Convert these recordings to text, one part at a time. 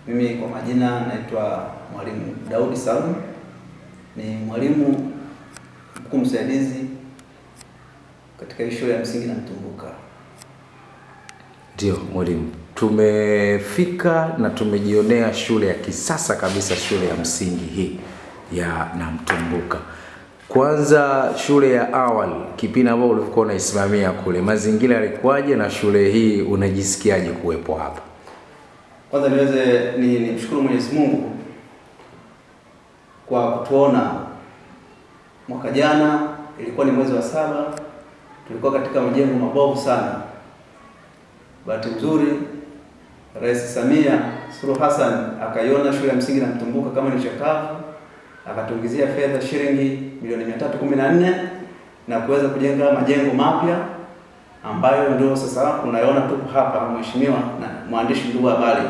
Mimi kwa majina naitwa Mwalimu Daudi Salum, ni mwalimu mkuu msaidizi katika shule ya msingi Namtumbuka. Ndio mwalimu, tumefika na tumejionea shule ya kisasa kabisa, shule ya msingi hii ya Namtumbuka. Kwanza, shule ya awali, kipindi ambapo ulikuwa unaisimamia kule, mazingira yalikuwaje na shule hii unajisikiaje kuwepo hapa? Kwanza niweze nimshukuru Mwenyezi Mungu kwa kutuona mwaka jana, ilikuwa ni mwezi wa 7, tulikuwa katika majengo mabovu sana. Bahati nzuri Rais Samia Suluhu Hassan akaiona shule ya msingi Namtumbuka kama ni chakavu, akatuingizia fedha shilingi milioni 314 na kuweza kujenga majengo mapya ambayo ndio sasa unaona tupo hapa, mheshimiwa na mwandishi ndugu habari.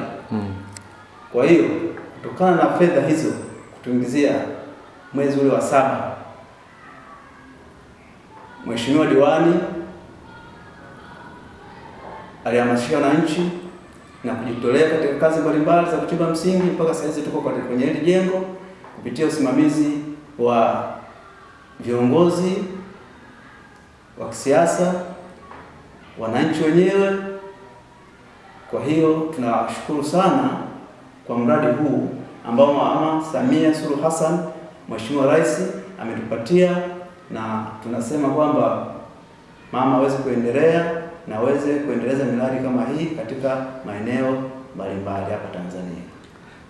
Kwa hiyo kutokana na fedha hizo kutuingizia mwezi ule wa 7, mheshimiwa diwani alihamasisha wananchi na kujitolea katika kazi mbalimbali za kuchimba msingi. Mpaka sasa tuko kwenye hili jengo kupitia usimamizi wa viongozi wa kisiasa, wananchi wenyewe. Kwa hiyo tunashukuru sana kwa mradi huu ambao Mama Samia Suluhu Hassan, Mheshimiwa Rais, ametupatia, na tunasema kwamba mama aweze kuendelea na aweze kuendeleza miradi kama hii katika maeneo mbalimbali hapa Tanzania.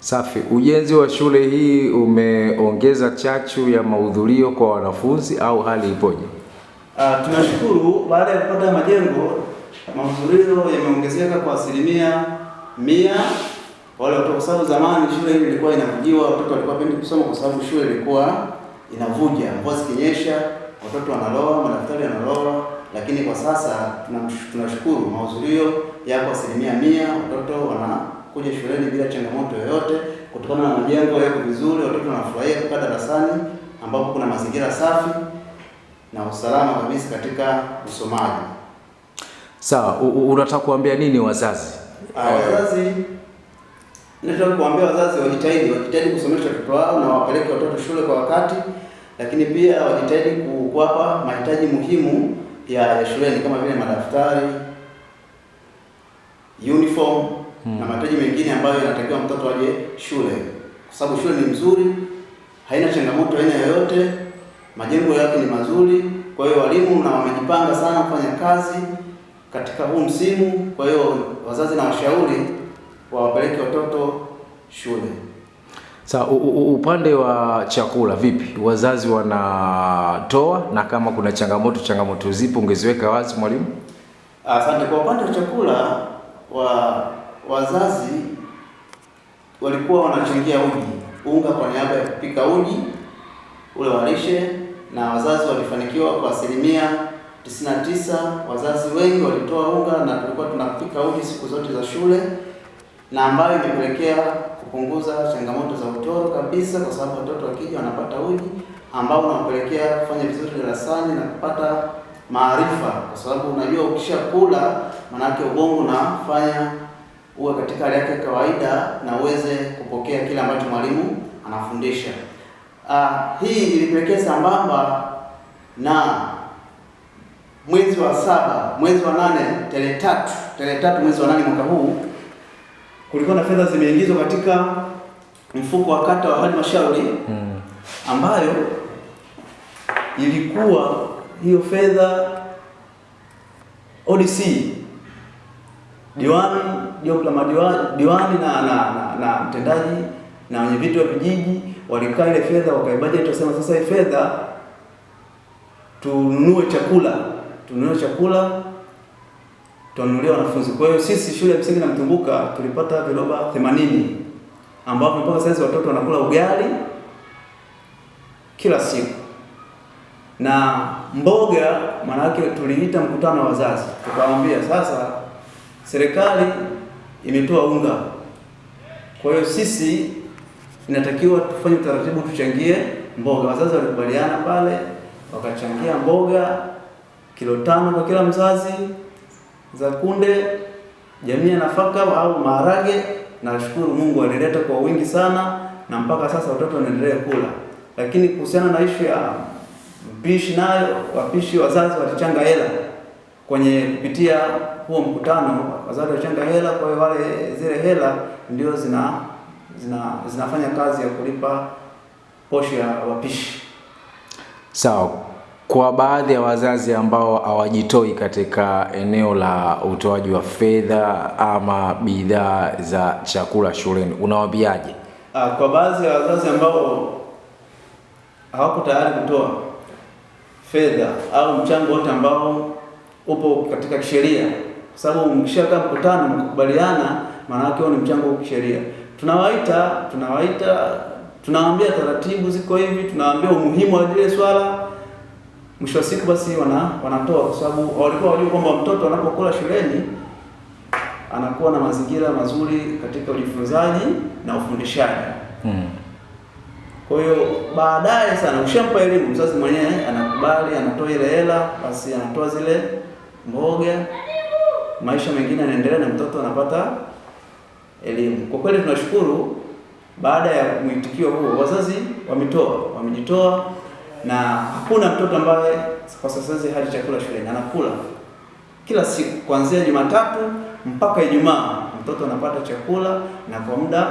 Safi. Ujenzi wa shule hii umeongeza chachu ya mahudhurio kwa wanafunzi au hali ipoje? Tunashukuru, baada ya kupata majengo mahudhurio yameongezeka kwa 100%. Wale watoto, sababu zamani shule hii ilikuwa inavujiwa, watoto walikuwa hapendi kusoma kwa sababu shule ilikuwa inavuja, mvua zikinyesha watoto wanaloa, madaftari yanaloa. Lakini kwa sasa tunashukuru mahudhurio yako 100%, watoto wanakuja shuleni bila changamoto yoyote kutokana na majengo yako vizuri, watoto wanafurahia kukaa darasani ambapo kuna mazingira safi na usalama kabisa katika usomaji. Sawa, unataka kuambia nini wazazi? Wazazi, nataka kuambia wazazi wajitahidi kusomesha watoto wao na wapeleke watoto shule kwa wakati, lakini pia wajitahidi kuwapa mahitaji muhimu ya shuleni kama vile madaftari, uniform na mahitaji mengine ambayo yanatakiwa mtoto aje shule, kwa sababu shule ni nzuri, haina changamoto aina yoyote, majengo yake ni mazuri. Kwa hiyo walimu na wamejipanga sana kufanya kazi katika huu msimu. Kwa hiyo wazazi na washauri wawapeleke watoto shule. Sasa upande wa chakula vipi? Wazazi wanatoa, na kama kuna changamoto zipo ungeziweka wazi mwalimu? Asante. Kwa upande wa chakula, wazazi walikuwa wanachangia unga kwa niaba ya kupika uji ule wa lishe, na wazazi walifanikiwa kwa 99%. Wazazi wengi walitoa unga na tulikuwa tunapika uji siku zote za shule, na ambayo imepelekea kupunguza changamoto za utoro kabisa, kwa sababu watoto wakija wanapata uji ambao unawapelekea kufanya vizuri darasani na kupata maarifa, kwa sababu unajua ukishakula maana yake ubongo unafanya uwe katika hali yake kawaida na uweze kupokea kile ambacho mwalimu anafundisha. Hii ilipelekea sambamba na mwezi wa 7, mwezi wa 8, tarehe 3 mwezi wa 8 mwaka huu, kulikuwa na fedha zimeingizwa katika mfuko wa kata wa halmashauri ambayo ilikuwa hiyo fedha ODC, diwani, jopo la madiwani na mtendaji na wenye viti wa vijiji walikaa ile fedha wakaibudget, wasema sasa hii fedha tununue chakula tuwanunulie wanafunzi. Kwa hiyo sisi shule ya msingi Namtumbuka tulipata viroba 80 ambapo mpaka sasa watoto wanakula ugali kila siku. Na mboga, maana yake tuliita mkutano wa wazazi, tukawaambia sasa serikali imetoa unga, kwa hiyo sisi inatakiwa tufanye utaratibu tuchangie mboga. Wazazi walikubaliana pale, wakachangia mboga kilo 5 kwa kila mzazi, za kunde, jamii ya nafaka au maharage nashukuru Mungu alileta kwa wingi sana, na mpaka sasa watoto wanaendelea kula. Lakini kuhusiana na issue ya mpishi, nayo wapishi wazazi walichanga hela kwenye kupitia huo mkutano, wazazi walichanga hela. Kwa hiyo wale zile hela ndio zinafanya kazi ya kulipa posho ya wapishi. Sawa. Kwa baadhi ya wazazi ambao hawajitoi katika eneo la utoaji wa fedha ama bidhaa za chakula shuleni, unawaambiaje? Kwa baadhi ya wazazi ambao hawako tayari kutoa fedha au mchango wote ambao upo katika kisheria, kwa sababu mkishakaa mkutano mkubaliana, maana yake ni mchango wa kisheria. Tunawaambia taratibu ziko hivi, tunawaambia umuhimu wa ile swala. Mwisho wa siku basi wanatoa, kwa sababu walikuwa wajua kwamba mtoto anapokula shuleni anakuwa na mazingira mazuri katika ujifunzaji na ufundishaji. Kwa hiyo baadaye sana ukishampa elimu, mzazi mwenyewe anakubali, anatoa ile hela, basi anatoa zile mboga, maisha mengine yanaendelea na mtoto anapata elimu. Kwa kweli tunashukuru, baada ya mwitikio huo wazazi wamejitoa, na hakuna mtoto ambaye kwa sasa hivi hali chakula shuleni, anakula kila siku kuanzia Jumatatu mpaka Ijumaa, mtoto anapata chakula na kwa muda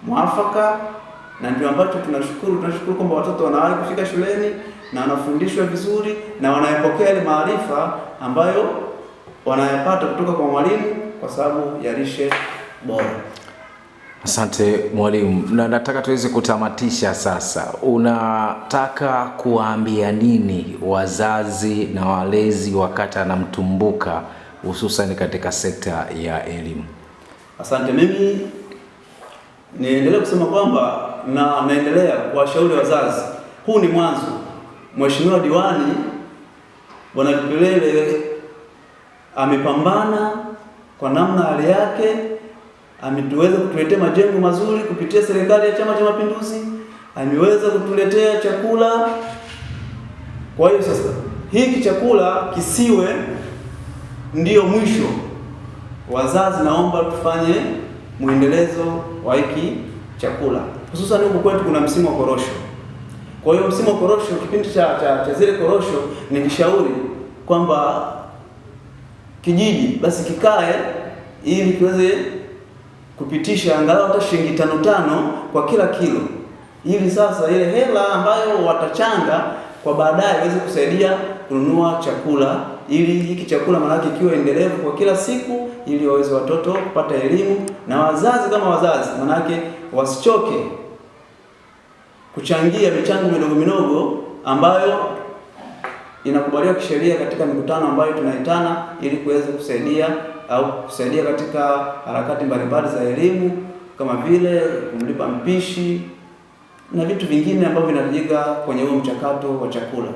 mwafaka. Na ndio ambacho tunashukuru kwamba watoto wanawahi kufika shuleni na wanafundishwa vizuri na wanayapokea ile maarifa ambayo wanayapata kutoka kwa mwalimu kwa sababu ya lishe bora. Asante mwalimu, na nataka tuweze kutamatisha sasa. Unataka kuambia nini wazazi na walezi wa kata Namtumbuka hususan katika sekta ya elimu? Asante. Mimi niendelee kusema kwamba naendelea kuwashauri wazazi, huu ni mwanzo. Mheshimiwa Diwani Bwana Lipelele amepambana kwa namna hali yake, ameweza kutuletea majengo mazuri kupitia serikali ya Chama cha Mapinduzi, ameweza kutuletea chakula. Kwa hiyo sasa hiki chakula kisiwe ndio mwisho. Wazazi, naomba tufanye muendelezo wa hiki chakula, hususan huko kwetu kuna msimu wa korosho. Kwa hiyo msimu wa korosho, kipindi cha zile korosho, nikishauri kwamba kijiji basi kikae ili kiweze kupitisha angalau hata shilingi 5 kwa kila kilo, ili sasa ile hela ambayo watachanga kwa baadaye iweze kusaidia kununua chakula, ili hiki chakula maana yake kiwe endelevu kwa kila siku, ili waweze watoto kupata elimu. Na wazazi kama wazazi maana yake wasichoke kuchangia michango midogo ambayo inakubaliwa kisheria katika mikutano ambayo tunaitana, ili kuweza kusaidia katika harakati mbalimbali za elimu kama vile kumlipa mpishi na vitu vingine ambavyo vinahitajika kwenye huo mchakato wa chakula.